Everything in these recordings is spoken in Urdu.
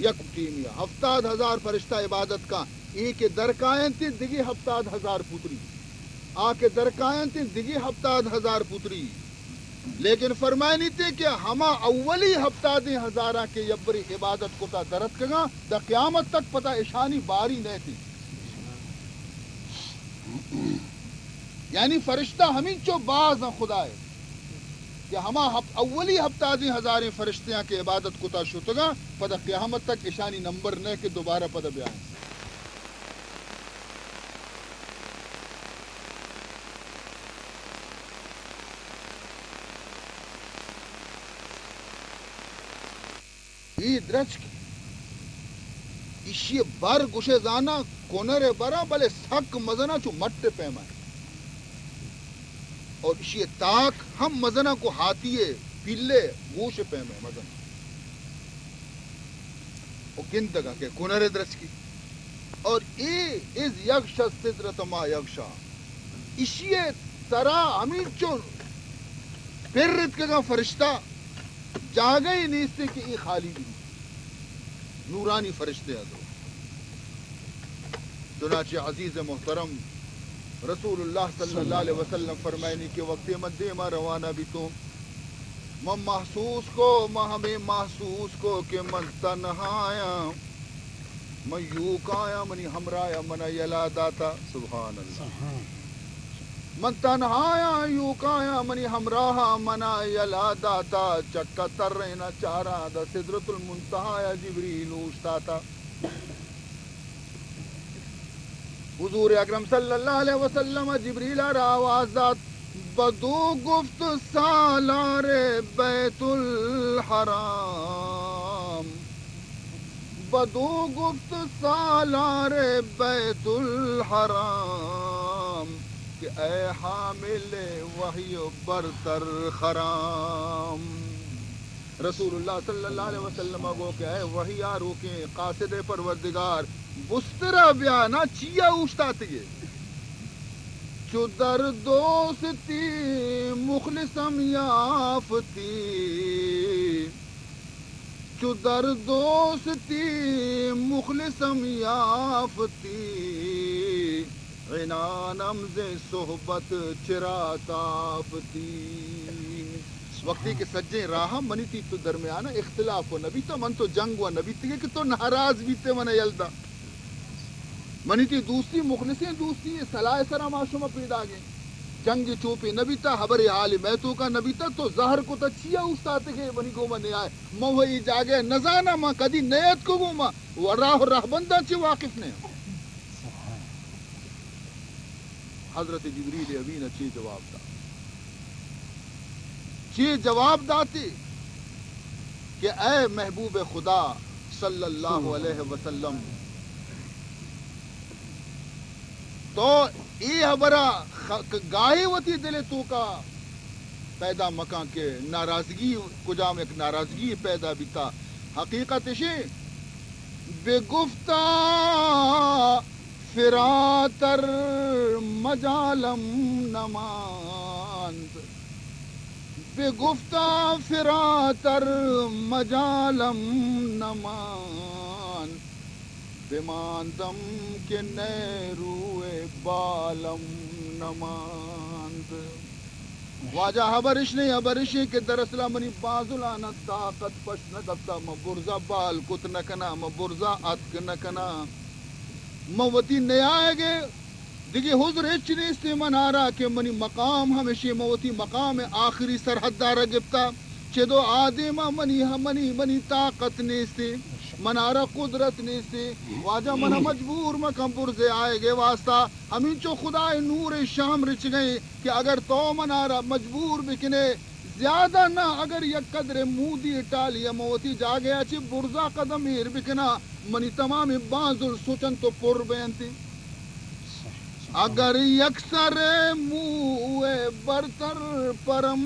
یک ٹیمیا 70,000 فرشتہ عبادت کا ایک درکائن تی دگی 70,000 پتری آ کے درکائن تی دگی 70,000 پتری لیکن فرمائے نہیں تھے کہ ہما اولی 70,000 کے یبری عبادت کو تا درد کگا دا قیامت تک پتہ اشانی باری نہیں تھی. یعنی فرشتہ ہمیں چو باز خدا ہے کہ ہما اولی 70,000 فرشتیاں کے عبادت کو تا شتگا پتہ قیامت تک اشانی نمبر نہیں کہ دوبارہ پتہ بیان. درچ اسی بر گوشے زانا کونر برا بلے سک مزنا چو مٹ پیما ہے اور اسی تاک ہم مزنا کو ہاتھیے پیلے گوش پیما ہے مزنا او گندگا کہ کونر درچ کی اور اے از یکشا سدرت ما یکشا اسی ترا ہمیں چو پیرت کگا فرشتہ جاگے ہی نہیں سے کہ یہ خالی بھی نورانی فرشتے ہیں. چنانچہ عزیز محترم رسول اللہ صلی اللہ علیہ وسلم فرمائنی کہ وقت مدے ما روانہ بھی تو میں محسوس کو میں ہمیں محسوس کو کہ من تنہایا میں یوں کایا منی ہمرایا منا یلا داتا. سبحان اللہ. من تنہایا یوں کایا منی ہمراہ منا یلا داتا چکا تر رہنا چارا دا سدرت المنتہا جبریل اوشتاتا. حضور اکرم صلی اللہ علیہ وسلم جبریل را آواز دات بدو گفت سالار بیت الحرام بدو گفت سالار بیت الحرام کہ اے حامل وحی برتر خرام. رسول اللہ صلی اللہ علیہ وسلم کو کہ اے وحی آرو کے قاصد پروردگار بسترا بیانا چیا اوشتا تیے چو در دوستی مخلصم یافتی چو در دوستی مخلصم یافتی عنانم ز صحبت چرا تافتی. وقتی کہ سجے راہ منی تی تو درمیانہ اختلاف و نبی تو من تو جنگ و نبی تی کہ تو ناراض بیتے من یلدا منی تی دوسری مخلصیں دوسری صلاح سرا معشومہ پیدا گئے جنگ چوپی نبی تا حبر حال میں تو کا نبی تا تو زہر کو تا چیا استاتے گئے منی کو من آئے میں وہی جاگے نزانا ماں کدی نیت کو گو ماں راہ بندہ چی واقف نے. حضرت جبریل امین اچھی جواب دا چی جواب داتی کہ اے محبوب خدا صلی اللہ علیہ وسلم تو ای حبرہ گاہی وتی دلے تو کا پیدا مکان کے ناراضگی کجام ایک ناراضگی پیدا بیتا حقیقت شے بے گفتہ فراتر مجالم نماند بے گفتہ فراتر مجالم نمان بماندم کے نیروے بالم نماند. واجہ حبرش نے حبرشی کے درسلہ منی بازولانا طاقت پش نکتا مبرزا بال کت نکنا مبرزا اتک نکنا موتی نیائے گے دیکھیں حضر اچھنے سے منارا کہ منی مقام ہمیشہ موتی مقام آخری سرحد دارا گفتا چھے دو آدمہ منی طاقت نیستے منارا قدرت نیستے واجہ منہ مجبور مکم برزے آئے گے واسطہ ہمیں چو خدا نور شام رچ گئے کہ اگر تو منارا مجبور بکنے زیادہ نہ اگر یک قدر مودی ٹالی موتی جا گیا چھ برزا قدم ایر بکنا منی تمام بازل سوچن تو پر بینتی. اگر یکسر موے برتر پرم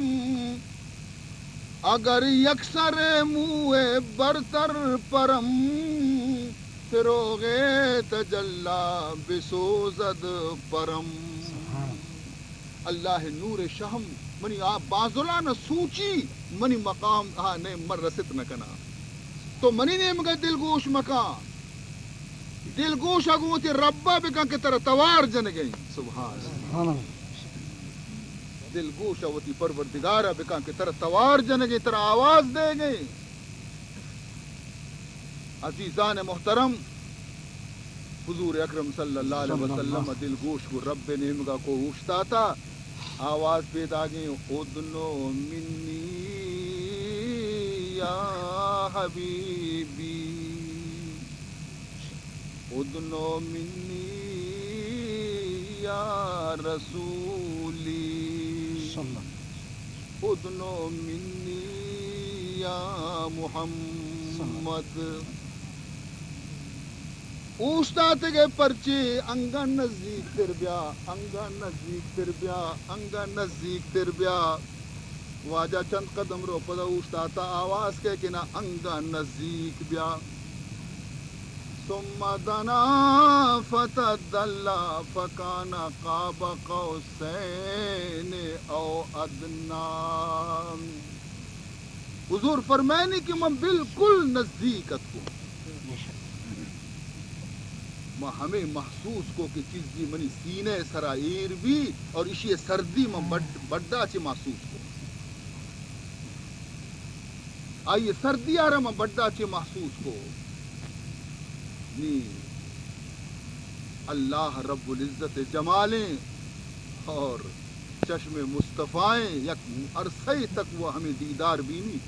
اگر یکسر موے برتر پرم فروغے تجلا بسوزد پرم. اللہ نور شہم منی آپ بازلان سوچی منی مقام نہیں مر رسط نہ کنا تو منی نیم گا دل گوش مکان دل گوش اگوتی ربا بکن کہ ترہ توار جن گئی سبحان دل گوش اگوتی پروردگارہ بکن کہ ترہ توار جن گئی ترہ آواز دے گئی. عزیزان محترم حضور اکرم صلی اللہ علیہ وسلم دل گوش کو رب نعمگا کو اوشتا تھا. آواز پیدا گئی ادنو منی یا حبیبی ادنو منی یا رسولی ادنو منی یا محمد. اوشتا تگے پرچے انگا نزدیک تر بیا انگا نزدیک تر بیا انگا نزدیک تر بیا. واجہ چند قدم رو پدا اوشتا تا آواز کے کہ نا انگا نزدیک بیا. ثم دنا فتدلا فکان قاب قوسین او ادنا. حضور فرمائنی کہ میں بالکل نزدیکت کو میں ہمیں محسوس کو کہ چیزی منی سینے سرائیر بھی اور اسی سردی میں بڑا چی محسوس کو آئیے سردی آرہ میں بڑا چی محسوس کو نی اللہ رب العزت جمالیں اور چشم مصطفیٰیں یک عرصے تک وہ ہمیں دیدار بھی نہیں.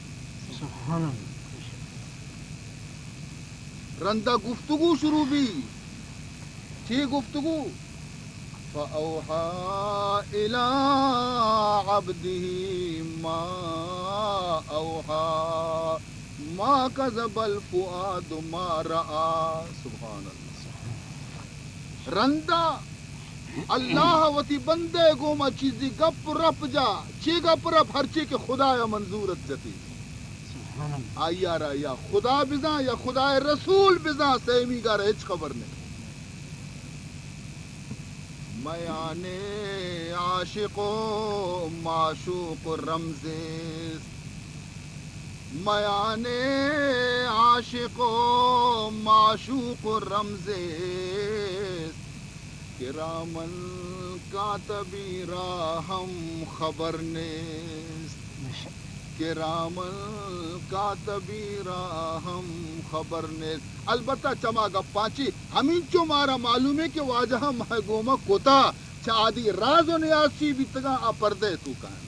رندہ گفتگو شروع بھی تھی گفتگو فَأَوْحَى إِلَىٰ عَبْدِهِ مَا أَوْحَى مَا كَذَبَ الْفُؤَادُ مَا رَآ. سبحان اللہ. رندہ اللہ وتی بندے گو ما چیزی گپ رپ جا چی گپ رپ ہر چی کے خدا یا منظورت جتی آیا را یا خدا بزا یا خدا رسول بزا سیمی گا رہچ خبر نہیں. میان عاشق و معشوق رمزیست میان عاشق و معشوق رمزیست کرامن کاتبی را ہم خبر نیست کرامن کاتبی را ہم خبر نیست. البتہ چما گا پانچی ہمیں چو مارا معلوم ہے کہ واجہ محگومہ کوتا چادی راز و نیاسی بیتگا آ پردے تو کہاں.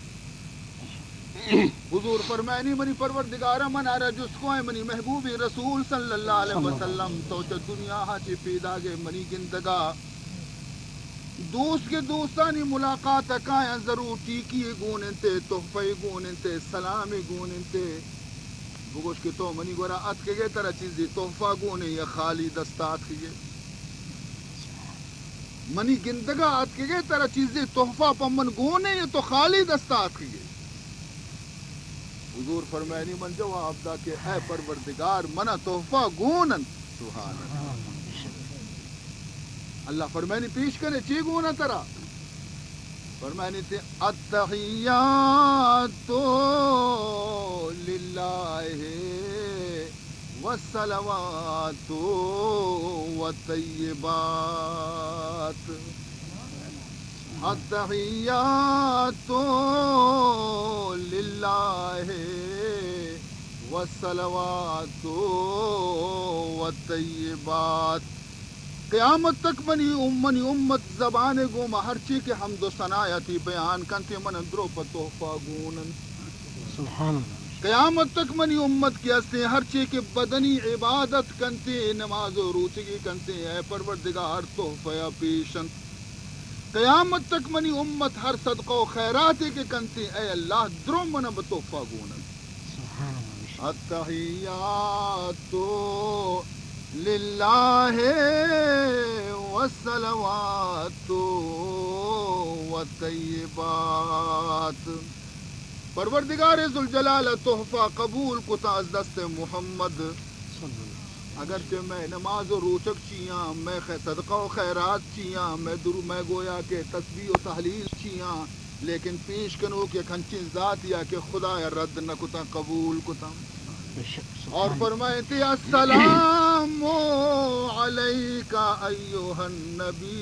حضور فرمائنی منی پروردگارہ من آرہ جس کو ہے منی محبوبی رسول صلی اللہ علیہ وسلم تو چا دنیا ہاں چی پیدا گے منی گندگا دوست کے دوستانی ملاقات اکایا ضرور ٹیکی گونن تے تحفے گونن تے سلامی گونن تے بگوش کے تو منی گورا ات کے گئے ترہ چیزی تحفہ گونے یا خالی دستات کے گئے منی گندگا ات کے گئے ترہ چیزی تحفہ پمن گونے یا تو خالی دستات کے گئے. حضور فرمائنی من جواب دا کہ اے پروردگار منا تحفہ گونن. سبحان اللہ. اللہ فرمائنی پیش کرے چی گونا ترا فرمائنی تے التحیات للہ والصلوات والطیبات التحیات للہ والصلوات والطیبات. قیامت تک منی امت زبان گو ہر چی کے حمد و ثنایتی بیان کنتے من اندرو پر تحفہ گونن. سبحان اللہ. قیامت تک منی امت کی ہستے ہر چی کے بدنی عبادت کنتے نماز و روچگی کنتے اے پروردگار تحفہ پیشن. قیامت تک منی امت ہر صدقہ و خیرات کے کنتے اے اللہ درو من بتحفہ گونن. سبحان اللہ. التحیات للہ والصلوات والطیبات. پروردگار ذوالجلال تحفہ قبول کتا از دست محمد. اگرچہ میں نماز و روچک چیاں میں صدقہ و خیرات چیاں میں گویا کہ تسبیح و تحلیل چیاں لیکن پیش کنو کہ کھنچی ذات یا کہ خدا رد نہ کتا قبول کتا. بے شک اور سبحان فرمائے تھے السلام علیکا ایھا النبی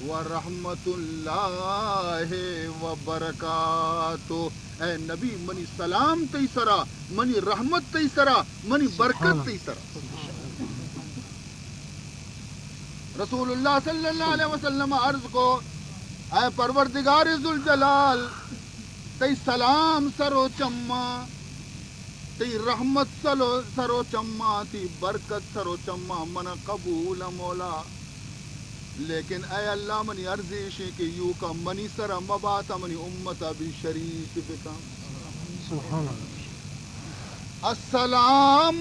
ورحمۃ اللہ وبرکاتہ. اے نبی منی سلام تی سرا، منی رحمت تی سرا، منی برکت تی سرا. رسول اللہ صلی اللہ علیہ وسلم عرض کو اے پروردگار ذوالجلال تی سلام سرو چما، تی رحمت سرو چما، تی برکت سرو چما، من قبول مولا. لیکن اے اللہ منی عرضیشی کہ یو کا منی سرا مباتا منی امتا بھی شریک بکا. سبحان اللہ. السلام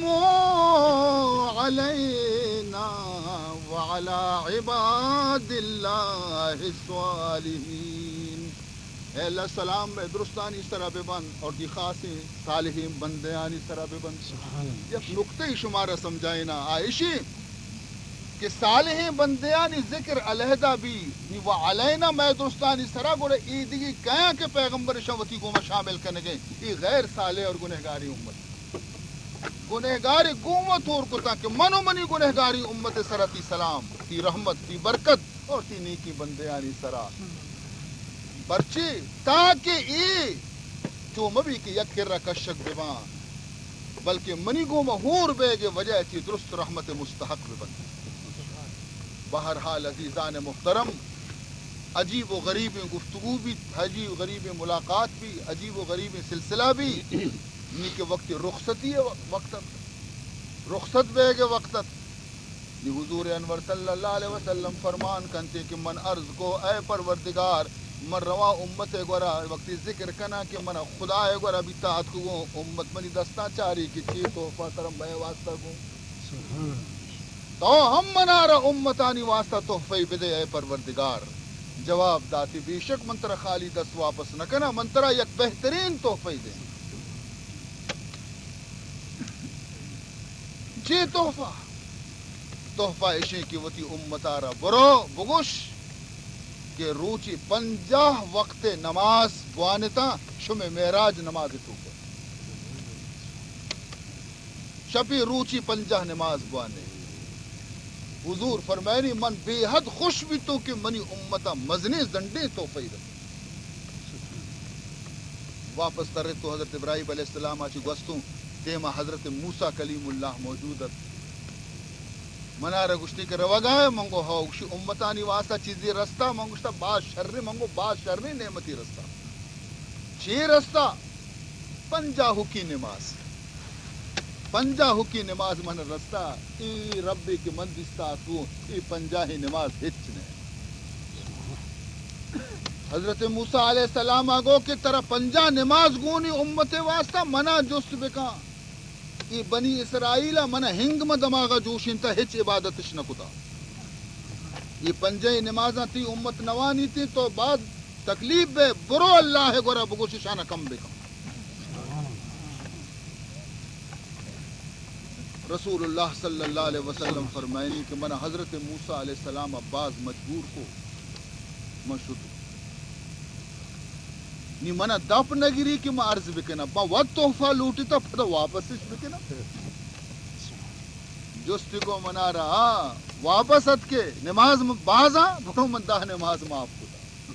علینا وعلی عباد اللہ الصالحین. اے اللہ سلام میں درستانی سرا بے بند اور دی خاصی صالحین بندیانی سرا بے بند. سبحان اللہ. یک نقطہ شمارہ سمجھائے نا عائشی کہ صالحین بندیانی ذکر علیحدہ بھی و علینا میں درستانی سرا گوڑے ایدگی کہاں کہ پیغمبر شوتی کو شامل کرنے گئے. یہ غیر صالح اور گنہگاری امت، گنہگاری قومت اور کو تاکہ منو منی گنہگاری امت سرا تی سلام، تی رحمت، تی برکت اور تی نیکی بندیانی سرا پرچی تاکہ ای جو مبی کی یک ہر کشک بیوان بلکہ منی گو مہور بے گے وجہ چی درست رحمت مستحق بے بند. بہرحال عزیزان محترم، عجیب و غریب گفتگو بھی، عجیب و غریب ملاقات بھی، عجیب و غریب سلسلہ بھی. نی کے وقت رخصتی ہے، وقتت رخصت بے گے وقتت. نی حضور انور صلی اللہ علیہ وسلم فرمان کنتے کہ من عرض کو اے پروردگار من روا امت گورا وقتی ذکر کنا کہ من خدا گورا بیتاعت کو امت منی دستا چاری کی چی تحفہ ترم بے واسطہ کو سبحان اللہ. تو ہم منارا امتانی واسطہ تحفہ بدے اے پروردگار. جواب داتی بے شک منترا خالی دس واپس نہ کنا، منترا یک بہترین تحفہ دے. جی تحفہ اشی کی وتی امتارا برو بگوش کہ روچی 50 وقت نماز بوانتا شم معراج نماز تو شپی روچی 50 نماز بوانے. حضور فرمائنی من بے حد خوش بھی تو کہ منی امتا مزنی زنڈے تحفہ دے. واپس ترے تو حضرت ابراہیم علیہ السلام آچی گوستوں دیما حضرت موسیٰ کلیم اللہ موجودت منارا گشتی کے روگا ہے منگو ہاو گشی امتانی واسطہ چیزی رستہ منگوشتا بعض شر منگو بعض شر نعمتی رستہ چی رستہ 50 حکی نماز 50 حکی نماز من رستہ ای ربی کی من دستا تو ای 50 ہی نماز ہچ نے. حضرت موسیٰ علیہ السلام آگو کہ ترہ 50 نماز گونی امت واسطہ منا جست بکا. ای بنی اسرائیل منا ہنگ میں دماغا جوشن تا ہچ عبادتش نکتا. یہ 50 نمازاں تی امت نوانی تھی تو بعد تکلیف بے برو اللہ ہے گورا بگوش شانہ کم بکا. رسول اللہ صلی اللہ علیہ وسلم فرمائنی کہ منا حضرت موسیٰ علیہ السلام عباس مجبور کو مشہد نی منا دپ نگری کہ میں عرض بکنا با وقت تحفہ لوٹی تا پھر واپس اس بکنا جستی کو منا رہا واپس ات کے نماز بازا برو من 10 نماز معاف کتا.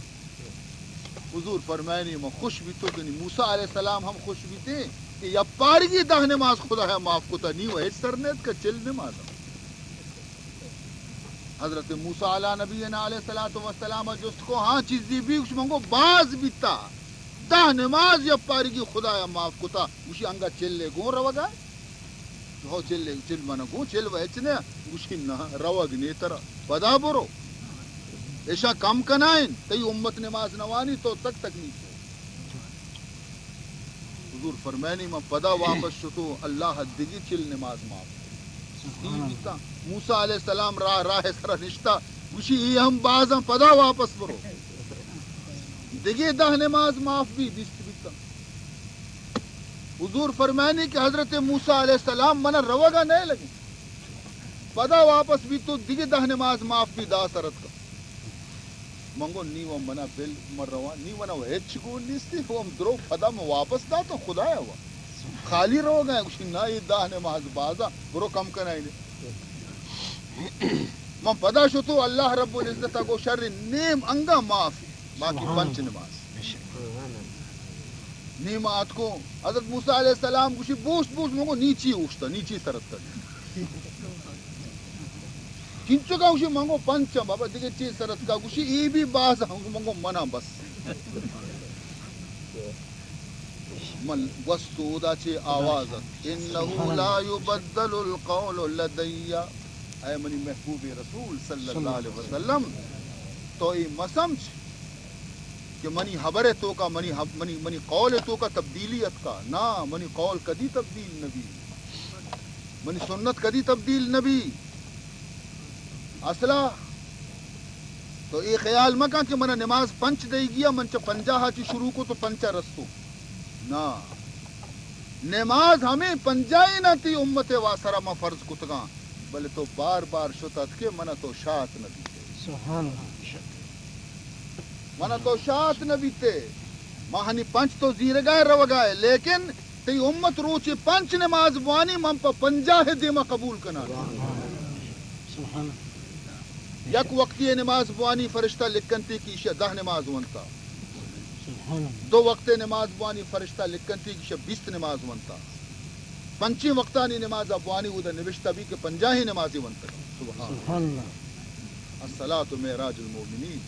حضور فرمائنی میں خوش بھی تو کہ موسیٰ علیہ السلام ہم خوش بھی تھے کہ یا پارگی 10 نماز خدا ہے معاف کتا نہیں وہ سرنیت کا چل نماز. حضرت موسیٰ علیہ نبینا علیہ السلام جست کو ہاں چیزی بھی کچھ منگو باز بیتا 10 نماز یا پارگی خدا یا معاف کتا اسی انگا چل لے گون روگا ہو چل لے چل مانا گون چل ویچنے اسی نا روگ نیتر پدا برو ایشا کم کنائن تی امت نماز نوانی تو تک تکلیف ہے. حضور فرمینی میں پدا واپس شتو اللہ دیگی چل نماز معاف بیتا. موسیٰ علیہ السلام راہ سرا نشتا اسی ای ہم بازاں پدا واپس برو دیگے 10 نماز معاف بھی دست بیتا. حضور فرمائنی کہ حضرت موسیٰ علیہ السلام منا روگا نہیں لگی پدا واپس بھی تو دیگے 10 نماز معاف بھی دا سرت کا منگو نیو منا بل مر روا نیو منا ہچ کو نیستی وہ ہم درو پدا میں واپس دا تو خدا ہے ہوا خالی رو گئے کچھ نہ داہ نماز بازا برو کم کنائیں من پدا شو تو اللہ رب العزت کو شر نیم انگا معافی باقی پنچ نماز نیمات کو حضرت موسیٰ علیہ السلام کچھ بوشت بوشت منگو نیچی اوشتا نیچی سرت کر کنچو کا کچھ منگو پنچا بابا دیکھے چی سرت کا کچھ ای بھی باز منگو منا بس من وستو دا چی آوازت انہو لا یبدل القول لدیا اے منی محبوب رسول صلی اللہ علیہ وسلم تو ای مسمچ کہ منی حبر تو کا منی قول تو کا تبدیلیت کا نا منی قول کدی تبدیل نبی منی سنت کدی تبدیل نبی اصلا تو یہ خیال مکا کہ منہ نماز پنچ دے گیا من چا پنجاہ چی شروع کو تو پنچا رستو نا نماز ہمیں پنجائی نہ تھی امت واسرہ ما فرض کتگاں بلے تو بار بار شتت کے منہ تو شاعت نبی تے سبحان اللہ منہ تو شاعت نبی تے ماہنی پنچ تو زیر گئے رو گئے لیکن تی امت روچی پنچ نماز وانی من پا پنجاہ دیما قبول کنا سبحان یک وقتی نماز بوانی فرشتہ لکھنتی کی شہ 10 نماز ونتا سبحان 2 وقت نماز بوانی فرشتہ لکھنتی کی شہ 20 نماز ونتا پنچی وقتانی نماز بوانی ادھر نوشتہ بھی کہ 50 نمازی ونتا سبحان اللہ الصلاۃ معراج المومنین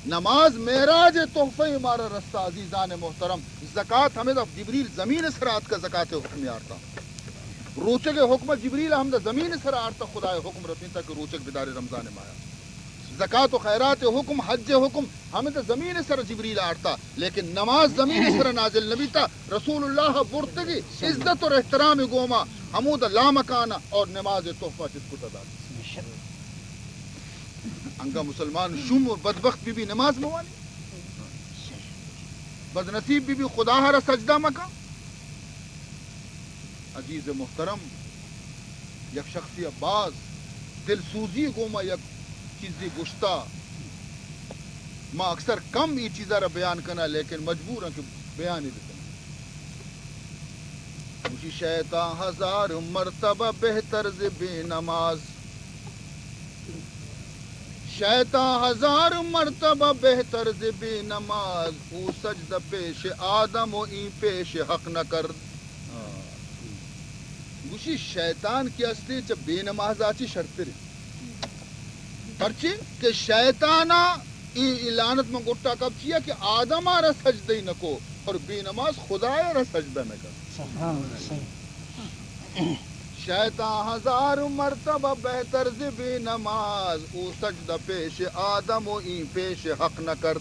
نماز معراج تحفہ ہمارا رستہ عزیزان محترم زکوٰۃ ہمیں تو جبریل زمین سرات کا زکوٰۃ حکم آرتا روچک حکم جبریل ہم زمین سر آرتا خدا حکم رتنی تک روچک بدار رمضان مایا زکوٰۃ و خیرات حکم حج حکم ہمیں تو زمین سر جبریل آرتا لیکن نماز زمین سر نازل نبی تا رسول اللہ برتگی عزت اور احترام گوما حمود لامکانہ اور نماز تحفہ جس کو تدا انگا مسلمان شم اور بدبخت بھی نماز موانی بد نصیب بھی خدا ہر سجدہ مکا عزیز محترم یک شخصی عباس دل سوزی گوما یک چیزی گشتا ما اکثر کم یہ چیزہ را بیان کرنا لیکن مجبور ہیں کہ بیان ہی دیتا مجھے شیطان 1000 مرتبہ بہتر سے بے نماز شیطان 1000 مرتبہ بہتر سے بے نماز او سجدہ پیش آدم و این پیش حق نہ کر گوشی شیطان کی اصلی چا بے نماز آچی شرط رہی پرچی کہ شیطانا ای لعنت میں گٹا کب چیا کہ آدم آرہ سجدہ ہی نکو اور بے نماز خدا آرہ سجدہ نکو شیطان 1000 مرتبہ بہتر سے بے نماز او سجدہ پیش آدم و این پیش حق نہ کر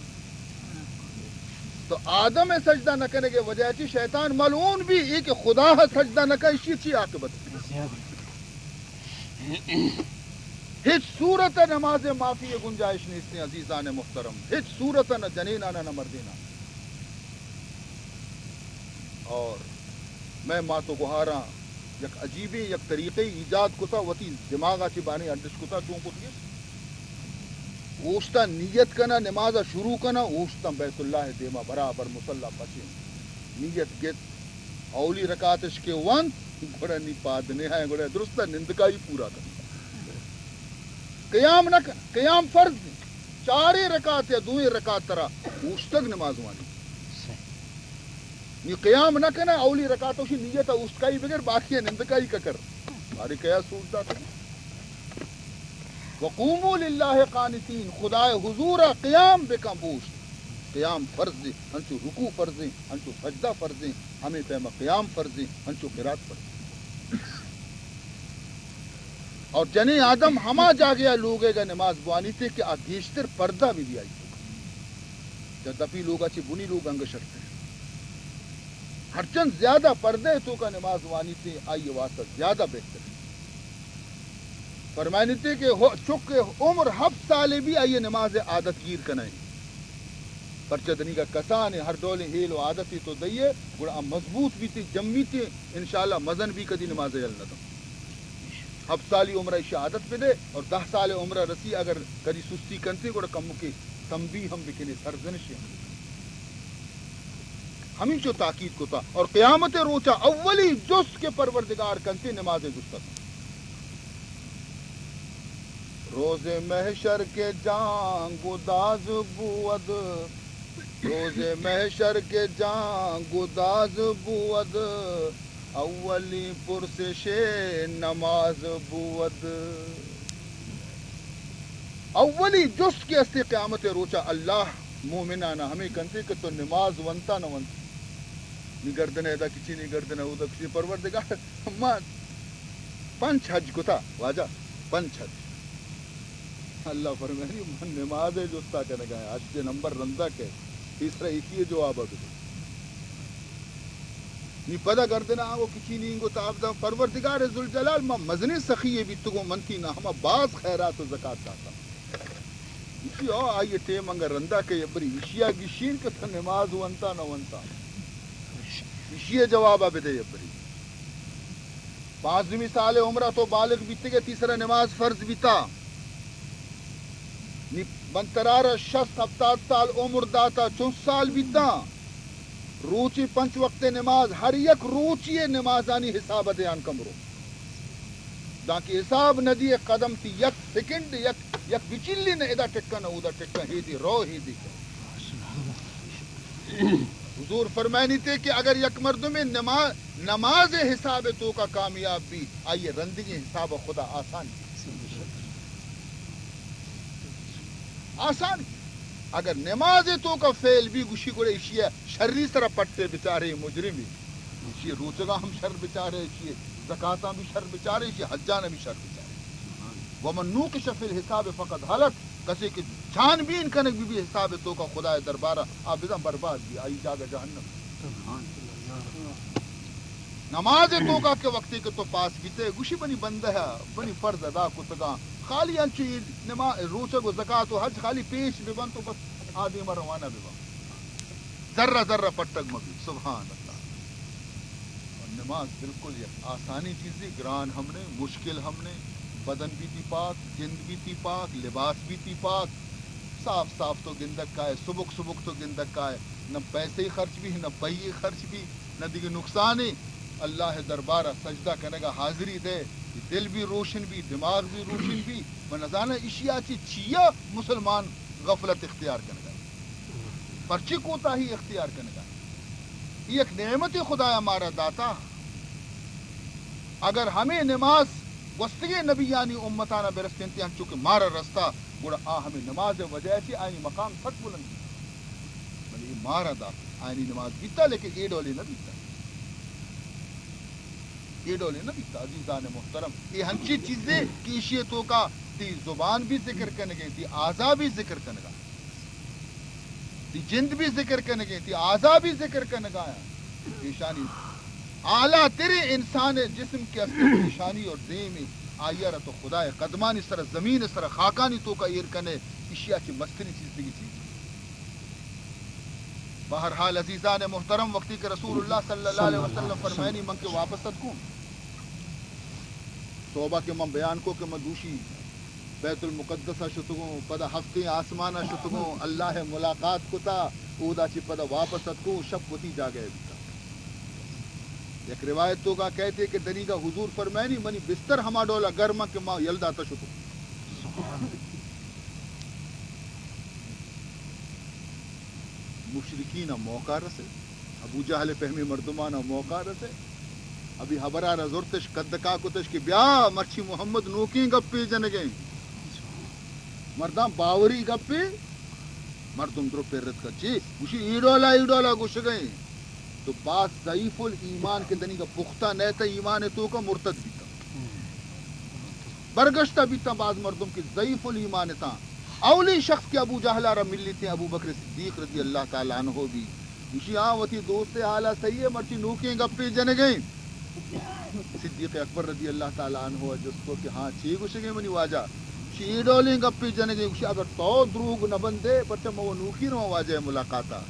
تو آدم سجدہ نہ کرنے کے وجہ چی شیطان ملعون بھی یہ کہ خدا سجدہ نہ کر اسی چی عاقبت ہیچ صورت نماز معافی گنجائش نہیں اس نے عزیزان محترم ہیچ صورت نہ جنینا نہ مردینا اور میں ماتو گہارا یک عجیبی یک طریقے ایجاد کتا وتی دماغا چی بانی اڈش کتا چون کتی اوشتا نیت کنا نمازا شروع کنا اوشتا بیت اللہ دیما برابر مسلح پچین نیت گت اولی رکاتش کے وانت گوڑا نی پادنے ہیں گوڑا درستا نندکا ہی پورا کرنا قیام نہ قیام فرض نہیں 4 رکعت یا 2 رکعت ترا اوشتگ نماز وانی نی قیام نہ کنا اولی رکعتوں کی نیت اوشتکا ہی بغیر باقی نندکا ہی ککر ہماری کیا سوچتا تھا وقوموا للہ قانتین خدا حضور قیام بکم بوشت قیام فرض دی انچو رکوع فرض دی انچو سجدہ فرض دی ہمیں پیما قیام فرض دی انچو قرات فرض دی اور جنی آدم ہما جا گیا لوگے گا نماز بوانی تھے کہ آگیشتر پردہ بھی آئی جب دفی لوگا چی بنی لوگ انگ شرتے ہیں ہرچند زیادہ پردے تو کا نماز بوانی تھے آئی واسطہ زیادہ بہتر ہے فرمائنی تھے کہ چکے عمر 7 سالے بھی آئیے نماز عادت گیر کنائیں پرچدنی کا کسان ہر دولے ہیل و عادتی تو دئیے گوڑا مضبوط بھی تھی جمی تھی انشاءاللہ مزن بھی کدی نماز جلنا تھا 7 سالی عمرہ شہادت پہ دے اور 10 سال عمرہ رسی اگر کدی سستی کنتی گوڑا کم کی تنبیہ ہم بکنے سرزنشی ہم ہمیشہ تاکید کو تھا اور قیامت روچا اولی جست کے پروردگار کنتے نماز جست روز محشر کے جان گداز بود روز محشر کے جان گداز بود اولی پرسش نماز بود اولی جست کے استے قیامت روچا اللہ مومنانا ہمیں کنتے کہ تو نماز ونتا نہ ونتا نی گردن ادا کچی نی گردن ادا کچی پروردگار ما پنچ حج کو تھا واجہ پنچ حج اللہ فرمائے من نماز ہے جو استا کہنے گا حج کے نمبر رندہ کے تیسرا ایک ہی جواب ہے نی پدا گردنا وہ کچی نہیں گو تاب دا پروردگار ذوالجلال ما مزنی سخی بھی تو منتی نہ ہم بعض خیرات و زکات داتا اسی آئیے ٹیم انگر رندہ کے یبری اشیا گشین کے تھا نماز ونتا نہ ونتا اشیا جوابہ بدے یبری 5 سال عمرہ تو بالغ بیتے گے تیسرا نماز فرض بیتا بنترار 60-70 سال عمر داتا 40 سال بیتا روچی 5 وقت نماز ہر یک روچی نمازانی حساب دیان کمرو داکی حساب ندی قدم تی یک سیکنڈ یک بچلی نے ادا ٹکا نہ ادا ٹکا ہی دی رو ہی دی حضور فرمائنی تھے کہ اگر یک مردوں میں نماز حساب تو کا کامیاب بھی آئیے رندگی حساب خدا آسان آسان اگر نماز تو کا فیل بھی گوشی گڑے اشیاء شرری سرا پٹے بچارے مجرم بھی اشیاء روچگا ہم شر بچارے اشیاء زکاتاں بھی شر بچارے اشیاء حجانہ بھی شر بچارے ومن نوقش فی الحساب فقد حلق کسی کی چھان بین کنک بھی حساب تو کا خدا دربارہ آبدہ برباد بھی آئی جاگا جہنم نماز تو کا کے وقتی کے تو پاس بیتے گوشی بنی بندہ ہے بنی فرض ادا کتگاں خالی انچی نماز روچگ و زکاة و حج خالی پیش ببن تو بس آدم روانہ ببن ذرہ ذرہ پٹک مبی سبحان اللہ اور نماز بالکل یہ آسانی چیزیں گران ہم نے مشکل ہم نے بدن بھی تھی پاک جند بھی تھی پاک لباس بھی تھی پاک صاف صاف تو گندک کا ہے سبک سبک تو گندک کا ہے نہ پیسے خرچ بھی نہ پیے خرچ بھی نہ دیگه نقصان ہی اللہ دربارہ سجدہ کرنے کا حاضری دے دل بھی روشن بھی دماغ بھی روشن بھی و نزانہ اشیاء چیا مسلمان غفلت اختیار کرنے گا پرچی کوتا ہی اختیار کرنے گا یہ ایک نعمت خدا ہمارا داتا اگر ہمیں نماز وسطی نبی یعنی امتانہ برستنتی ہم چونکہ مارا رستہ گوڑا ہمیں نماز وجہ سے آئینی مقام سک بلند بلی یہ مارا داتا آئینی نماز بیتا لیکن یہ ڈولے نہ بیتا یہ ڈولے نہ بیتا عزیزان محترم یہ ہنچی چیزیں کی اشیتوں کا تی زبان بھی ذکر کرنے گئے تی آزا بھی ذکر کرنے گا تی جند بھی ذکر کرنے گئے تی آزا بھی ذکر کرنے گا پیشانی اعلیٰ تیرے انسان جسم کے اصل پیشانی اور دے میں آئیہ رہ تو خدا قدمانی سر زمین سر خاکانی تو کا ایر کنے اشیاء کی مستری چیز دیگی چیز بہرحال عزیزان محترم وقتی کہ رسول اللہ صلی اللہ علیہ وسلم فرمائنی من کے واپس صدقوں توبہ کے من بیان کو کہ من دوشی بیت المقدسہ شتگوں پدا ہفتے آسمانہ شتگوں اللہ ملاقات کو تا اودا چی پدا واپس صدقوں شب وتی جا گئے بیتا ایک روایت تو کا کہتے کہ دنی کا حضور فرمائنی منی بستر ہما ڈولا گرما کہ ماں یلدا تشتو مشرکین موقع رسے ابو جہل فہمی مردمانہ موقع رسے ابھی حبرہ رزورتش قدکا کتش کی بیا مرچی محمد نوکی گپی جنگیں مردان باوری گپی مردم درو پیرت کچی گوشی ایڈولا گوش گئیں تو بعض ضعیف الایمان کے دنی کا پختہ نیتا ایمان تو کا مرتد بیتا برگشتہ بیتا بعض مردم کی ضعیف الایمان تا اولی شخص کے ابو جہلہ را ملی تھے ابو بکر صدیق رضی اللہ تعالیٰ عنہ بھی اسی وتی دوست حالہ صحیح ہے مرچی نوکیں گپی جنے گئیں صدیق اکبر رضی اللہ تعالیٰ عنہ جس کو کہ ہاں چی گوش گئے منی واجہ شیڈولیں گپی جنے گئیں اسی اگر تو دروگ نہ بندے پرچہ مو نوکی نو واجہ ملاقاتا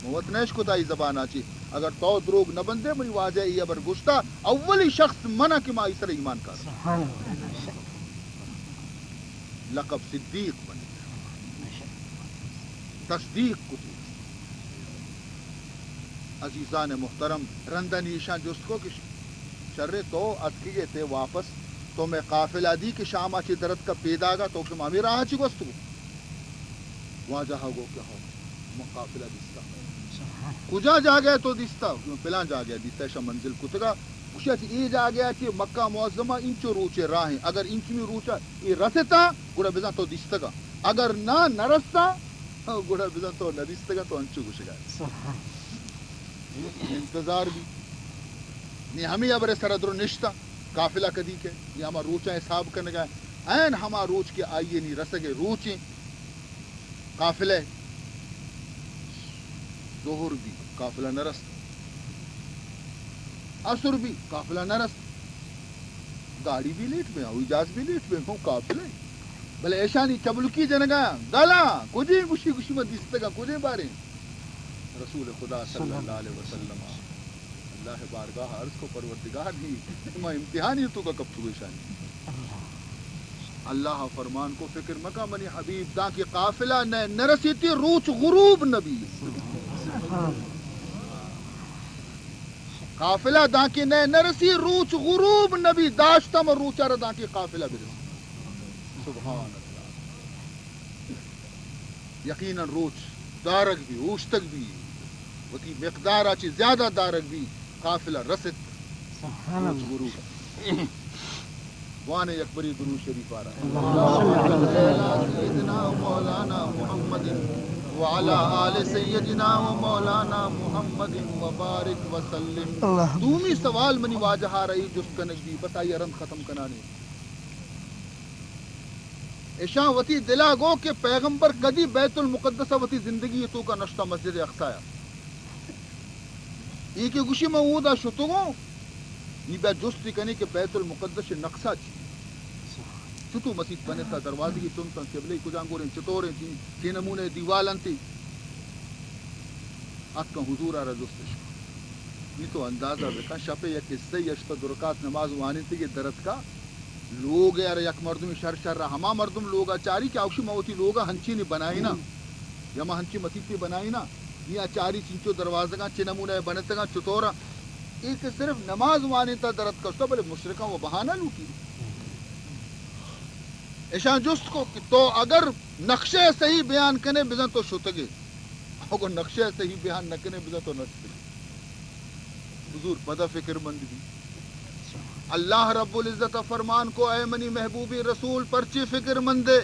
موت نیش کو تائی زبان آچی اگر تو دروگ نہ بندے منی واجہ ای ابر گشتا اولی شخص منع کی ماں اسر ایمان کا لقب صدیق بنے تصدیق کو عزیزان محترم رندن ایشان جست کو کہ شر تو اتکیے تے واپس تو میں قافلہ دی کہ شامہ چی درد کا پیدا گا تو کہ مامی راہ چی گستو واجہ گو کیا ہو مقافلہ دیستا کجا جا گیا تو دیستا پلان جا گیا دیستا شا منزل کتگا کشا چی ای جا گیا چی مکہ معظمہ انچو روچے راہیں اگر انچ میں روچا ای رستا گوڑا بزن تو دیستا گا اگر نہ نرستا گوڑا بزن تو ندیستا گا تو انچو گوش گا انتظار بھی نہیں ہمیں ابر سردر نشتا قافلہ کدی کے یہ ہما روچا حساب کرنے گئے این ہما روچ کے آئیے نہیں رسگے روچیں قافلے ظہر بھی قافلہ نہ رست عصر بھی قافلہ نہ رست گاڑی بھی لیٹ میں ہوئی جاز بھی لیٹ میں ہوں قافلے بلے ایشانی چبلکی جنگا گالا کجے گوشی گوشی میں دیستگا کجے بارے رسول خدا صلی اللہ علیہ وسلم اللہ بارگاہ عرض کو پروردگار دی میں امتحانی تو کا کب تو ایشانی اللہ فرمان کو فکر مکہ منی حبیب دا کی قافلہ نہ رسیتی روچ غروب نبی قافلہ دا کی نہ رسی روچ غروب نبی داشتم روچا دا کی قافلہ بھی رسی سبحان اللہ یقینا روچ دارک بھی اوشتک بھی وتی مقدار اچھی زیادہ دارک بھی قافلہ رست روچ غروب وان اکبری درود شریف آ رہا ہے سیدنا مولانا محمد وعلى آل سیدنا و مولانا محمد وبارک وسلم دومی سوال منی واجہ رہی جس کنک بھی بس آئی رند ختم کنانے ایشاں وتی دلا گو کہ پیغمبر کدی بیت المقدسہ وتی زندگی تو کا نشتہ مسجد اقصایا یہ کہ گوشی مودا شتگو یہ بے جستی کنے کہ بیت المقدس نقصہ چی چھتو مسجد بنے تھا دروازی کی چنتا قبلے کجانگو رہیں چطوریں تھی کی نمونے دیوالن تھی آت کا حضور آرہ جستش یہ تو اندازہ بکا شپے یک حصے یشتا درکات نماز وانی تھی کہ درد کا لوگ یار یک مردمی شر شر رہا ہما مردم لوگا چاری کہ اوشی موتی لوگا ہنچی نے بنائی نا یا ما ہنچی مسجد پہ بنائی نا یہ چاری چنچو دروازہ کا چی نمونے بنتا گا چطورا ایک صرف نماز وانی تا درد کرتا بلے مشرکہ وہ بہانہ لوٹی ایشان جست کو کہ تو اگر نقشے صحیح بیان کنے بزن تو شتگے اگر نقشے صحیح بیان نہ کنے بزن تو نشتگے حضور پدہ فکر مند بھی اللہ رب العزت فرمان کو اے منی محبوبی رسول پرچی فکر مندے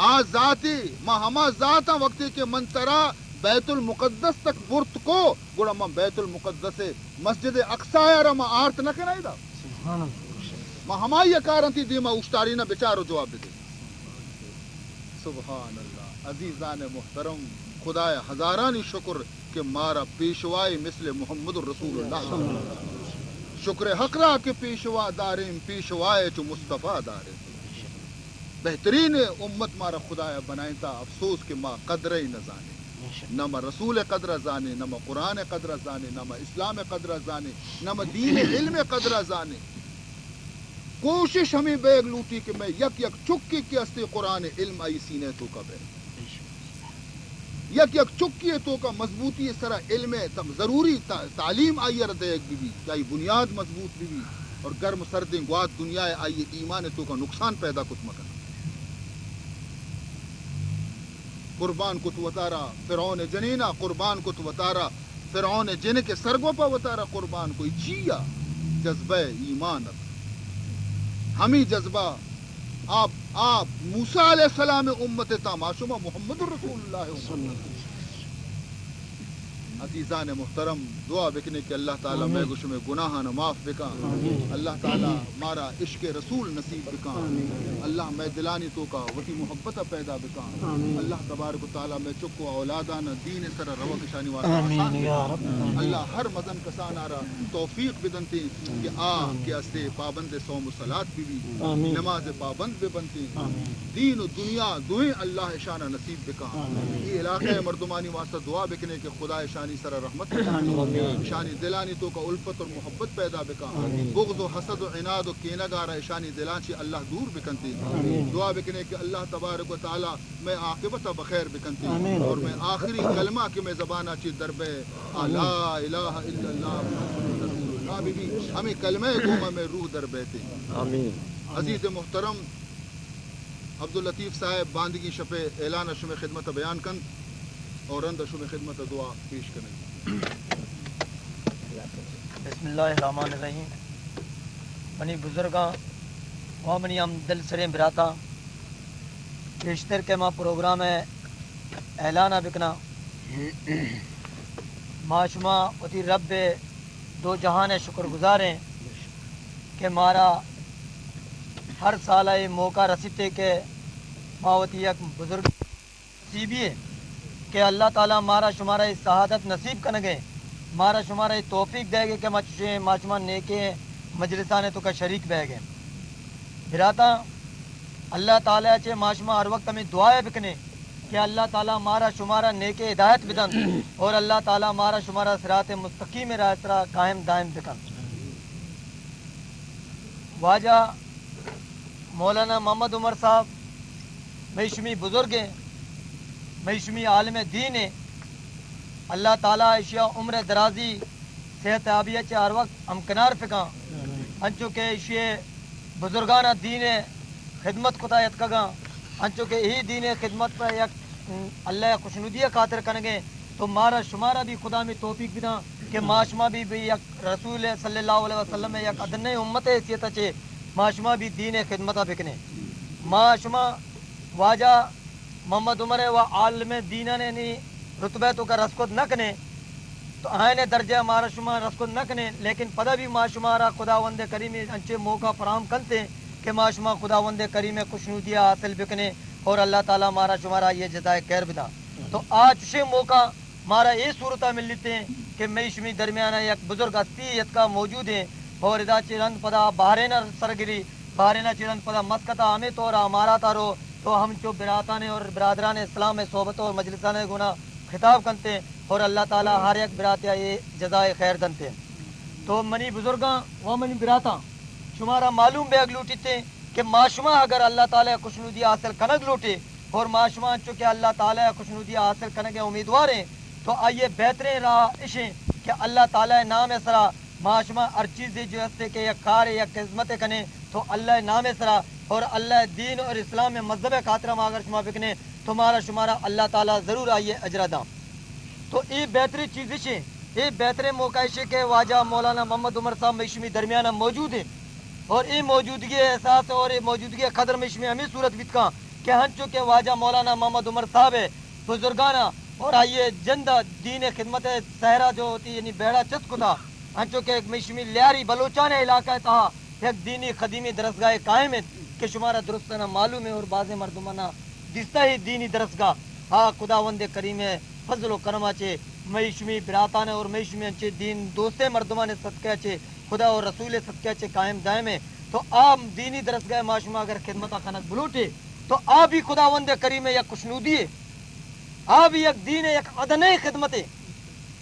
آج ذاتی ما ہما ذاتا وقتی کے منترا بیت المقدس تک برت کو گوڑا ما بیت المقدس مسجد اقصا رما آرت نہ کنائی دا ما ہمائی اکارنتی دیما اشتاری نہ بچارو جواب دے سبحان اللہ عزیزان محترم خدای ہزارانی شکر کہ مارا پیشوائی مثل محمد الرسول اللہ شکر حقرا کے پیشوا داریں پیشوائے جو مصطفیٰ داریں بہترین امت مارا خدایا بنائیں تا افسوس کہ ما قدر ہی نہ جانے نہ رسول قدر جانے نہ قرآن قدر جانے نہ اسلام قدر جانے نہ دین علم قدر جانے کوشش ہمیں بیگ لوٹی کہ میں یک یک چکی کی استے قرآن علم آئی سینے تو کا بیگ یک یک چکی تو کا مضبوطی اس طرح علم تم ضروری تعلیم آئی ردیگ بھی چاہیے بنیاد مضبوط بھی اور گرم سردیں گواد دنیا آئی ایمان تو کا نقصان پیدا کچھ مکن قربان کو تو وطارا فرعون جنینا قربان کو تو وطارا فرعون جن کے سرگو پا وطارا قربان کو چیا جذبہ ایمان ہمیں جذبہ آپ موسیٰ علیہ السلام امت تاماشمہ محمد رسول اللہ صلی اللہ علیہ وسلم عزیزان محترم دعا بکنے کہ اللہ تعالیٰ میں گوش میں گناہاں معاف بکا اللہ تعالیٰ مارا عشق رسول نصیب بکا اللہ میں دلانی تو کا وتی محبت پیدا بکا اللہ تبارک و تعالیٰ میں چکو اولادان دین سر روک شانی واسا اللہ ہر مدن کسان آرہ توفیق بدنتی کہ اسے پابند صوم و صلاة بھی نماز پابند بھی بنتی دین و دنیا دوئیں اللہ شانہ نصیب بکا یہ علاقہ مردمانی واسطہ دعا بکنے کہ خدا شانی شانی سر رحمت شانی دلانی تو کا الفت اور محبت پیدا بکا بغض و حسد و عناد و کینہ گارا شانی دلانچی اللہ دور بکنتی دعا بکنے کہ اللہ تبارک و تعالی میں عاقبت بخیر بکنتی اور میں آخری کلمہ کہ میں زبانہ چی دربے لا الہ الا اللہ محمد رسول اللہ بھی ہمیں کلمہ گوما میں روح دربیتے. عزیز محترم عبداللطیف صاحب باندگی شپے اعلان شم خدمت بیان کن اور اند شم خدمت دعا پیش کریں. بسم اللہ الرحمن الرحیم. منی بزرگاں و منی ہم دل سریں براتا بیشتر کے ماں پروگرام ہے اعلانہ بکنا معاشمہ اتی رب دو جہان شکر گزاریں کہ مارا ہر سال یہ موقع رسیتے کہ ماوتی یک بزرگ نصیبی ہے کہ اللہ تعالیٰ مارا شمارا شہادت نصیب کنگے مارا شمارا توفیق دے گے کہ ماچمان نیکے مجلسانے تو کا شریک بہ گئے براتا اللہ تعالیٰ چے ماشما ہر وقت ہمیں دعائیں بکنے کہ اللہ تعالیٰ مارا شمارا نیکے ہدایت بدن اور اللہ تعالیٰ مارا شمارا صراط مستقیم راستہ قائم دائم بکن. واجہ مولانا محمد عمر صاحب میشمی بزرگ ہیں میشمی عالم دین ہیں. اللہ تعالیٰ اشیاء عمر درازی صحت عابیہ چے ہر وقت امکنار فکاں انچو کہ اشیاء بزرگانہ دین خدمت کتا یتکگاں انچو کہ ہی دین خدمت پر یک اللہ خوشنودیہ خاطر کنگے تو مارا شمارا بھی خدا میں توفیق بداں کہ معاشمہ بھی یک رسول صلی اللہ علیہ وسلم میں یک ادن امت حیثیت چے معاشمہ بھی دین خدمتہ بکنے معاشمہ واجہ محمد عمر و عالم دینہ نے نی رتبہ تو کا رسکت نہ کنے تو آئین درجہ مارا شما رسکت نہ کنے لیکن پدہ بھی معاشمہ خداوند کریم انچے موقع فراہم کنتے کہ معاشمہ خداوند کریم خوشنودیہ حاصل بکنے اور اللہ تعالیٰ مارا شمارا یہ جزائے خیر بدا. تو آج سے موقع مارا یہ صورتہ مل لیتے ہیں کہ میشمی درمیانہ یک بزرگ ہستیت کا موجود ہے اور ادا چرند پدا بہرینہ سرگری بہرینہ چرند پدا مسکتا ہمیں تو ہمارا تارو تو ہم جو براتانے اور برادران اسلام میں صحبت اور مجلسان گناہ خطاب کرتے ہیں اور اللہ تعالیٰ ہر ایک براتیا یہ جزائے خیر دنتے ہیں. تو منی بزرگاں و منی براتا شمارا معلوم بے اگلوٹیتے کہ معاشمہ اگر اللہ تعالیٰ خوشنودیہ حاصل کنگ لوٹے اور معاشمہ چونکہ اللہ تعالیٰ خوشنودیہ حاصل کنگ امیدوار ہیں تو آئیے بہترین راہ اشیں کہ اللہ تعالیٰ نام سرا معاشمہ ہر چیز جو ہے کہ یک کار یک خدمت کنے تو اللہ نام سرا اور اللہ دین اور اسلام میں مذہب خاطرہ میں اگر شما بکنے تمہارا شمارا اللہ تعالیٰ ضرور آئیے اجرا داں. تو یہ بہترین چیز ہے یہ بہترین موقع ہے کہ واجہ مولانا محمد عمر صاحب میشمی درمیانہ موجود ہیں اور یہ موجودگی احساس اور یہ موجودگی قدر میشمی ہمیں صورت بتکاں کہ ہنچو کہ واجہ مولانا محمد عمر صاحب ہے بزرگانہ اور آئیے جندہ دین خدمت صحرا جو ہوتی یعنی بیڑا چس کو تھا ہنچو کہ میشمی لیاری بلوچان علاقہ تھا ایک دینی خدیمی درسگاہ قائم ہے کہ شمارا درستانہ معلوم ہے اور بعض مردمانہ دستا ہی دینی درسگاہ ہاں خداوند کریم فضل و کرم چے میشمی براتان اور میشمی انچے دین دوستے مردمان صدقہ چے خدا اور رسول صدقہ چے قائم دائم ہے. تو آپ دینی درسگاہ معاشمہ اگر خدمتہ کنک بلوٹے تو آپ ہی خداوند کریم یک خوشنودی ہے آپ یک دین یک ادنی خدمت ہے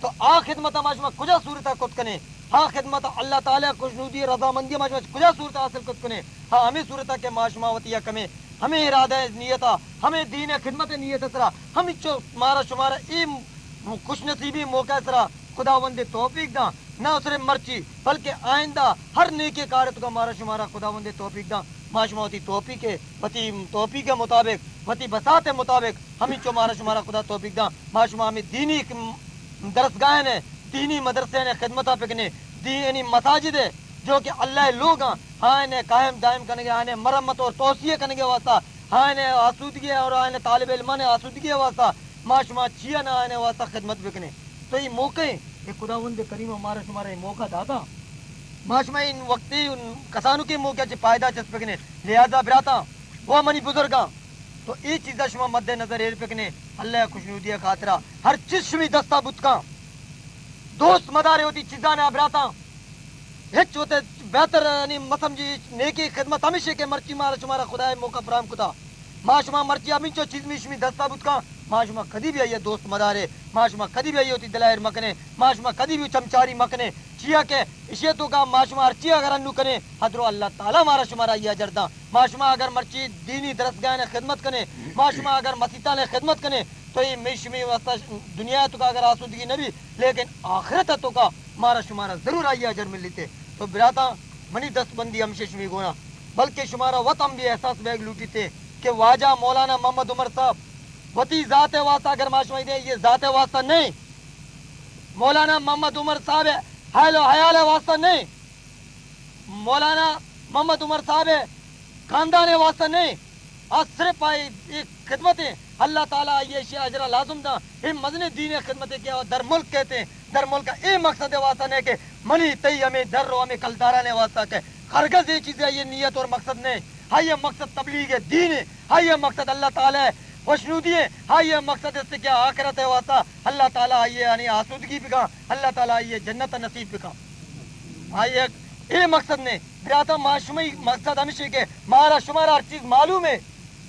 تو آ خدمتہ معاشمہ کجا صورتہ کت کنے ہاں خدمت اللہ تعالیٰ خوشنودی رضامندی معاشمہ کجا صورتہ حاصل کت کنے ہاں ہمیں صورتہ کے معاشمہ وطیہ کمیں ہمیں ارادہ نیتا ہمیں دین خدمت نیت سرا ہمیں چو مارا شمارا ای خوش نصیبی موقع سرا خداوند توفیق دا نہ اسرے مرچی بلکہ آئندہ ہر نیکی کارت کا مارا شمارا خداوند توفیق دا معاشمہ ہوتی توفیق ہے وتی توفیق کے مطابق وتی بساط مطابق ہمیں چو مارا شمارا خدا توفیق دا معاشمہ ہمیں دینی درسگاہیں نے دینی مدرسے نے خدمتہ پکنے دینی مساجد ہے جو کہ اللہ لوگ ہاں انہیں قائم دائم کرنے گے آنے مرمت اور توسیع کرنے کے واسطہ ہاں انہیں آسودگی اور آنے طالب علماء نے آسودگی واسطہ معاشمہ چیا نہ آنے واسطہ خدمت بکنے. تو یہ موقع ہے یہ خداوند کریم ہمارا شمارا یہ موقع داتا معاشمہ ان وقتی کسانوں کے موقع سے پائدہ چس بکنے لہذا براتا وہ منی بزرگاں تو یہ چیزہ شما مد نظر ایر پکنے اللہ خوشنودی خاطرہ ہر چیز شمی دستا بتکاں دوست مدارے ہوتی چیزاں نے براتا ہچ ہوتے بہتر مسمجی نیکی خدمت ہمیشہ کے مرچی مارا شمارا خدا موقع فراہم کتا معاشمہ مرچی ہمیں چو چیز میشمی دستا بتکاں معاشما کدی بھی آئیے دوست مدارے معاشما کدی بھی آئیے ہوتی دلائر مکنے معاشما کدی بھی چمچاری مکنے چیا کہ اشیاء تو کا معاشما ارچی اگر انو کنے حضرو اللہ تعالیٰ مارا شمارا یہ جردہ معاشما اگر مرچی دینی درسگاہ نے خدمت کنے معاشما اگر مسیطہ نے خدمت کنے تو یہ میشمی واسطہ دنیا تو کا اگر آسودگی نہ بھی لیکن آخرت تو کا مارا شمارا ضرور آئیے اجر مل لیتے تو براتا منی دست بندی ہمشہ شمی گونا بلکہ شمارا وطن بھی احساس بیگ لوٹی تھے کہ واجہ مولانا محمد عمر صاحب وتی ذات واسطہ اگر معاشما دیں یہ ذات واسطہ نہیں مولانا محمد عمر صاحب حال و حیال واسطہ نہیں مولانا محمد عمر صاحب خاندان واسطہ نہیں آج صرف آئی ایک خدمتیں اللہ تعالیٰ یہ شیعہ اجرہ لازم دا ہم مزن دین خدمتیں کیا در ملک کہتے ہیں در ملک کا اے مقصد واسطہ نہیں کہ منی تی ہمیں در رو ہمیں کلدارانے واسطہ کہ ہرگز یہ چیزیں یہ نیت اور مقصد نہیں ہاں یہ مقصد تبلیغ دین ہے ہاں یہ مقصد اللہ تعالیٰ ہے خوشنودی ہے ہاں یہ مقصد اس سے کیا آخرت ہے واسطہ اللہ تعالیٰ یہ یعنی آسودگی بکا اللہ تعالیٰ یہ جنت نصیب بکا ہاں یہ اے مقصد نہیں براتا معاشمی مقصد ہمیشہ کہ مارا شمارا ہر چیز معلوم ہے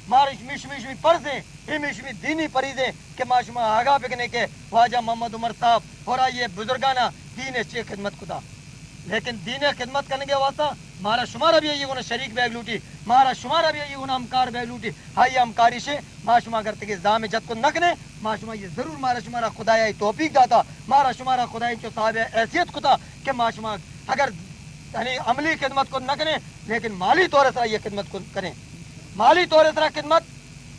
مارا مشمی فرض ہیں یہ مشمی دینی پریزیں کہ معاشما آگاہ بکنے کے واجہ محمد عمر صاحب اور یہ بزرگانہ دین اچھی خدمت کتا لیکن دین خدمت کرنے کے واسطہ مارا شمارا بھی یہ گونا شریک بیگ لوٹی مارا شمارا بھی یہ گونا ہمکار بیگ لوٹی ہائی ہمکاری سے معاشما کرتے کہ زام جت کو نکنے معاشما یہ ضرور مارا شمارا خدای توفیق داتا مارا شمارا خدای جو صاحب حیثیت کتا کہ معاشما اگر یعنی عملی خدمت کو نہ کریں لیکن مالی طور سے یہ خدمت کو کریں مالی طور سے خدمت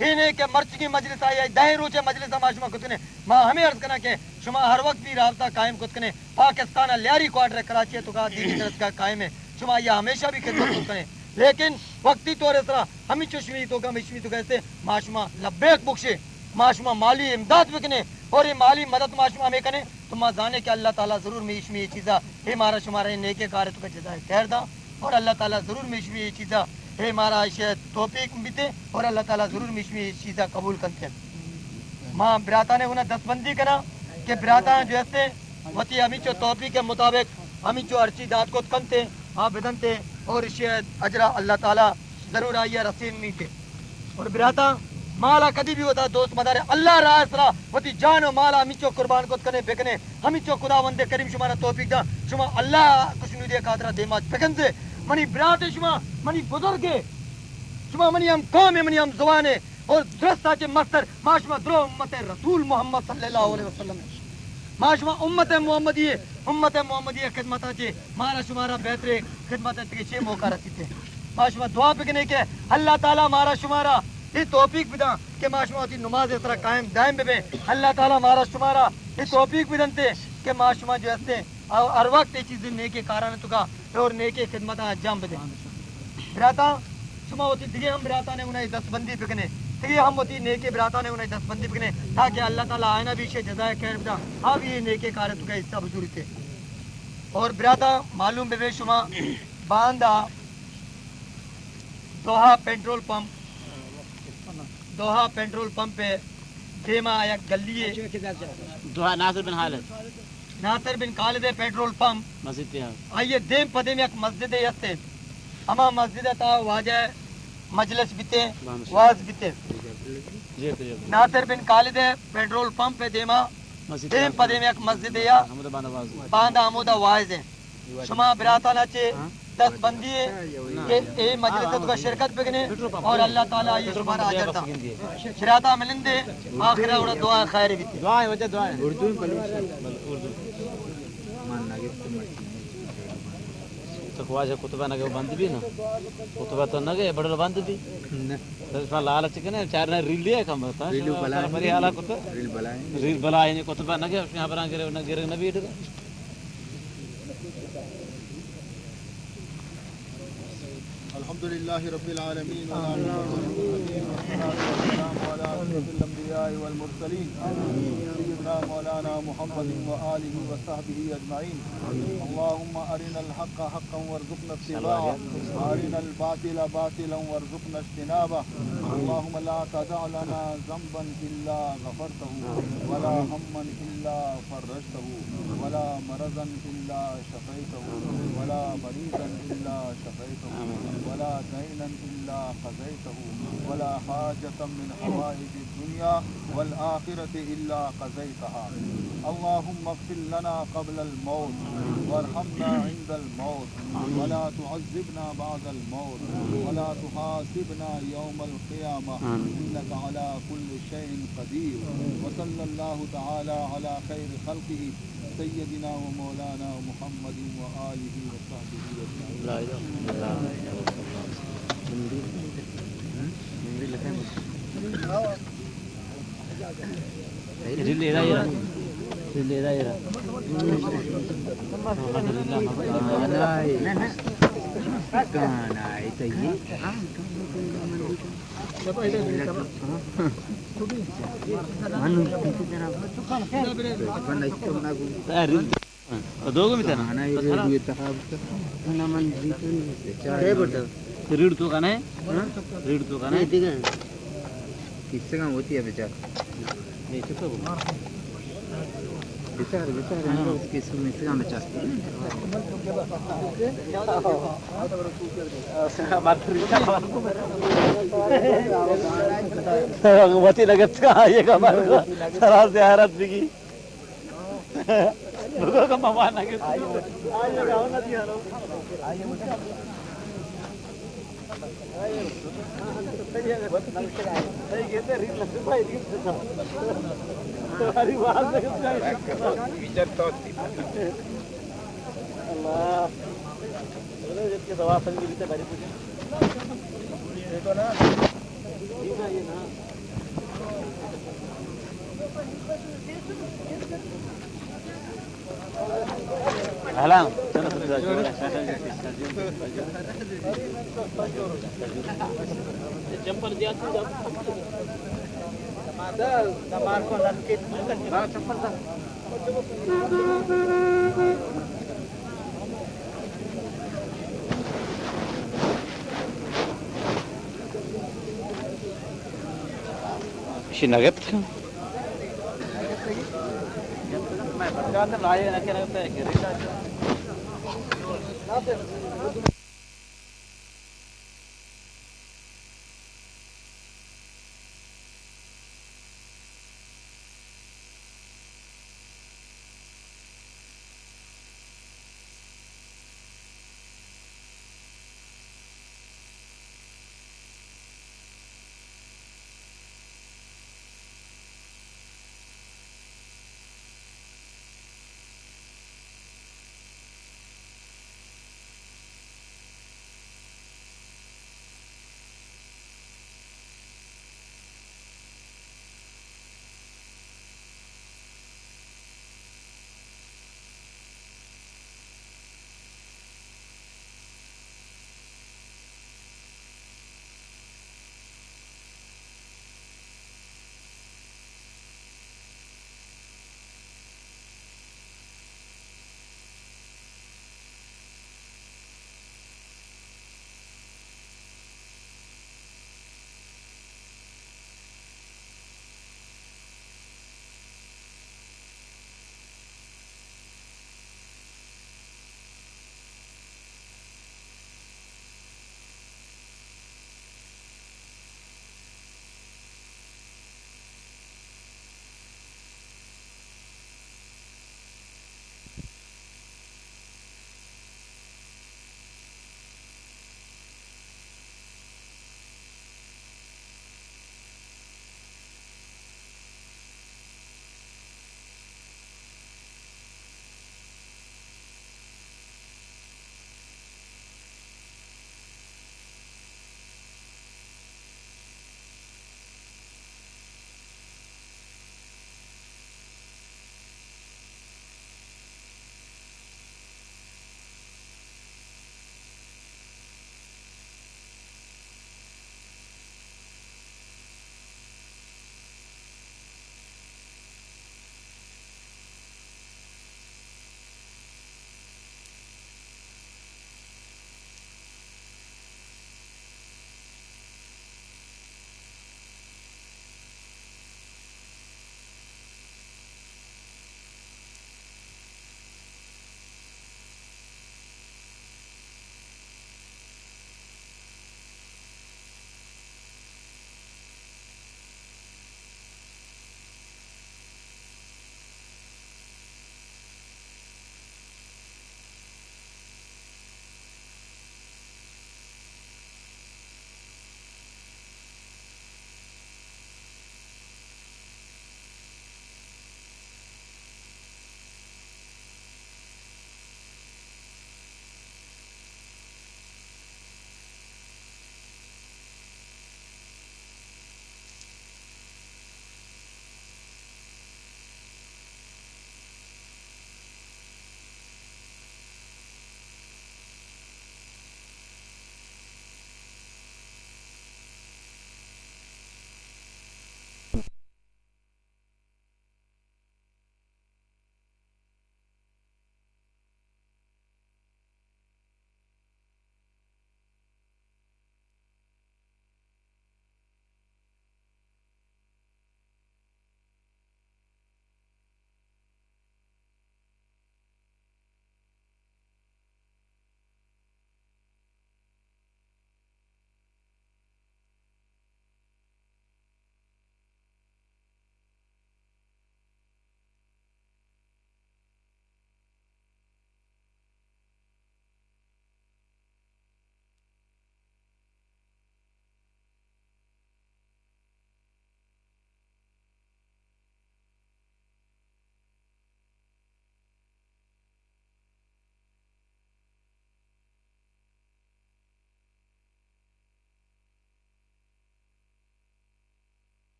ہی نہیں کہ مرچ کی مجلس آئی دہیں روچے مجلس معاشما کت کریں ماں ہمیں عرض کرنا کہ شما ہر وقت بھی رابطہ قائم کت کریں پاکستان لیاری کوارٹر کراچی تو کا دینی درس کا قائم ہے شما یہ ہمیشہ بھی خدمت کت کریں لیکن وقتی طور سے ہمیں چشمی تو کا مشمی تو کیسے معاشما لبیک بخشے معاشما مالی امداد بکنے اور یہ مالی مدد معاشما ہمیں کریں تو ماں جانے کہ اللہ تعالیٰ ضرور میشمی یہ چیزا یہ مارا شمارا نیکے کار تو کا جزائے خیر دا اور اللہ تعالیٰ ضرور میشمی یہ چیزا اے مارا توفیق بیتے اور اللہ تعالیٰ ضرور مشمی یہ چیزیں قبول کرتے ہیں ماں براتا نے انہیں دست بندی کرا کہ براتا جو ایسے وتی ہمیں جو توفیق کے مطابق ہمیں جو ارچی داد کو کنتے ہاں بدنتے اور اجرا اللہ تعالیٰ ضرور آئیے رسین نیتے اور براتا مالا کدی بھی ہوتا دوست مدارے اللہ راہ سرا وتی جان و مالا ہمیں جو قربان کو کنے بکنے ہمیں جو خدا وندے کریم شمارا توفیق دا شما اللہ کچھ نہیں دے خاطرہ دیمات بکن سے منی برات شما منی بزرگ شما منی ہم قوم منی ہم زبان اور درست آچے مستر ما شما درو امت رسول محمد صلی اللہ علیہ وسلم ما شما امت محمدی خدمت آچے مارا شمارا بہتر خدمت ہے چھ موقع رسیتے ما شما دعا بکنے کے اللہ تعالیٰ مارا شمارا یہ توفیق بدا کہ ما شما ہوتی نماز اس طرح قائم دائم بے اللہ تعالیٰ مارا شمارا یہ توفیق بدنتے کہ ما شما جو ہستے ہر وقت یہ چیزیں نیکے کاران تو کا اور نیکے خدمت انجام بدے براتا شما ہوتی دیگے ہم براتا نے انہیں دست بندی بکنے دیگے ہم ہوتی نیکے براتا نے انہیں دست بندی بکنے تاکہ اللہ تعالیٰ آئینہ بھی شے جزائے خیر بدا اب یہ نیکے کاران تو کا حصہ بزوری تھے اور براتا معلوم بے شما باندھا دوہا پیٹرول پمپ پہ دیما آیا گلی ہے دوہا ناصر بن خالد پیٹرول پمپ مسجد آئیے دیم پدے میں ایک مسجد ہے اما مسجد تا واجہ مجلس بیتے واز بیتے ناصر بن خالد پیٹرول پمپ پہ دیما دیم پدے میں ایک مسجد ہے باندھا عمودہ واز ہے شما براتا ناچے دست بندی ہے کہ اے مجلس کا شرکت بکنے اور اللہ تعالیٰ یہ شمارا آجر تھا شراطہ ملندے آخرہ اڑا دعا خیر بھی دعائیں وجہ دعائیں تو خواجہ کتبہ نگے بند بھی نا کتبہ تو نگے بڑا بند بھی اس میں لالچ کنے چار نے ریل لیا کم ہوتا ہے میری حالہ کتبہ ریل بلائیں نہیں کتبہ نگے اس میں یہاں پر گرے نبی اٹھا الحمدللہ رب العالمین والسلام علی اشرف الانبیاء والمرسلین سیدنا مولانا محمد وآلہ وصحبہ اجمعین اللہم ارنا الحق حقا وارزقنا اتباعہ ارنا الباطل باطلا وارزقنا اجتنابہ اللہم لا تدع لنا ذنبا الا غفرته ولا ہما الا فرجته ولا مرضا الا شفیته ولا مریضا إلا شفيته ولا دينا إلا قضيته ولا حاجة من حوائج الدنيا والآخرة إلا قضيتها اللهم اغفر لنا قبل الموت وارحمنا عند الموت ولا تعذبنا بعد الموت ولا تحاسبنا يوم القيامة إنك على كل شيء قدير وصلى الله تعالى على خير خلقه سيدنا ومولانا محمد وآله وصحبه وسلم. لا إله إلا دو گو میتھا نا ریڑھ تو کانا ہے ریڑھ تو کانا ہے کس سے کام ہوتی ہے بیچار بیچار اس کی سن سے کام بیچار وتی لگت کا یہ کمر سرا سے حیرت بھی کی لوگوں کا مہمان آ گئے چمپل دیا نگت میں